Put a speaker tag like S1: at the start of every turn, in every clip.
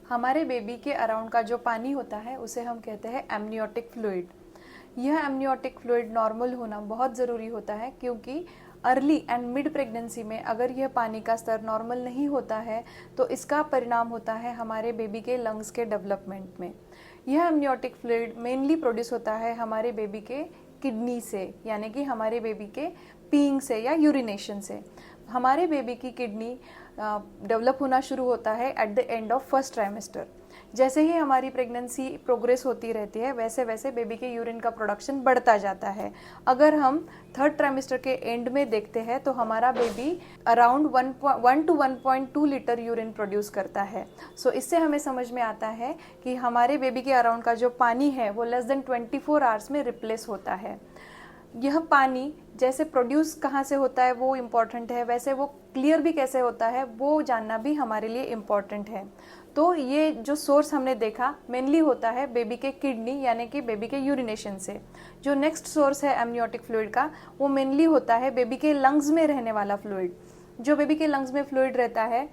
S1: हमारे बेबी के अराउंड का जो पानी होता है उसे हम कहते हैं एमनियोटिक फ्लूइड। यह एमनियोटिक फ्लूइड नॉर्मल होना बहुत ज़रूरी होता है, क्योंकि अर्ली एंड मिड प्रेगनेंसी में अगर यह पानी का स्तर नॉर्मल नहीं होता है तो इसका परिणाम होता है हमारे बेबी के लंग्स के डेवलपमेंट में। यह एमनियोटिक फ्लूइड मेनली प्रोड्यूस होता है हमारे बेबी के किडनी से, यानी कि हमारे बेबी के पीइंग से या यूरिनेशन से। हमारे बेबी की किडनी डेवलप होना शुरू होता है at the end of first trimester. जैसे ही हमारी प्रेगनेंसी प्रोग्रेस होती रहती है वैसे वैसे बेबी के यूरिन का प्रोडक्शन बढ़ता जाता है। अगर हम थर्ड ट्राइमेस्टर के एंड में देखते हैं तो हमारा baby around 1 to 1.2 litre urine produce करता है। सो इससे हमें समझ में आता है कि हमारे बेबी के अराउंड का जो पानी है वो लेस देन 24 आवर्स में रिप्लेस होता है। यह पानी जैसे प्रोड्यूस कहाँ से होता है वो इम्पॉर्टेंट है, वैसे वो क्लियर भी कैसे होता है वो जानना भी हमारे लिए इम्पॉर्टेंट है। तो ये जो सोर्स हमने देखा मेनली होता है बेबी के किडनी यानी कि बेबी के यूरिनेशन से। जो नेक्स्ट सोर्स है एमनियोटिक फ्लूइड का वो मेनली होता है बेबी के लंग्स में रहने वाला फ्लूइड। जो बेबी के लंग्स में फ्लूइड रहता है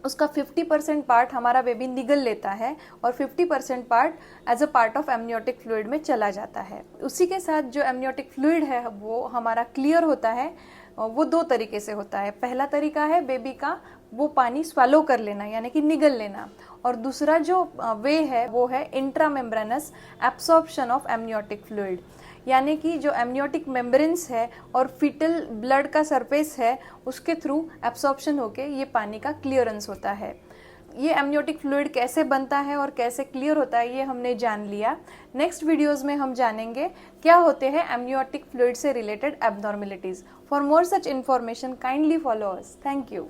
S1: उसका 50% पार्ट हमारा बेबी निगल लेता है और 50% part as a part of amniotic fluid में चला जाता है। उसी के साथ जो एमनियोटिक फ्लूइड है वो हमारा क्लियर होता है, वो दो तरीके से होता है। पहला तरीका है बेबी का वो पानी स्वालो कर लेना यानी कि निगल लेना, और दूसरा जो वे है वो है इंट्रामेम्ब्रेनस एब्सॉर्प्शन ऑफ एमनियोटिक फ्लूइड, यानी कि जो एमनियोटिक मेम्ब्रेन्स है और फीटल ब्लड का सरफेस है उसके थ्रू एब्सॉर्प्शन होके ये पानी का क्लियरेंस होता है। ये एमनियोटिक फ्लूइड कैसे बनता है और कैसे क्लियर होता है ये हमने जान लिया। नेक्स्ट वीडियोस में हम जानेंगे क्या होते हैं एमनियोटिक फ्लूइड से related abnormalities. For more such information kindly follow us. Thank you.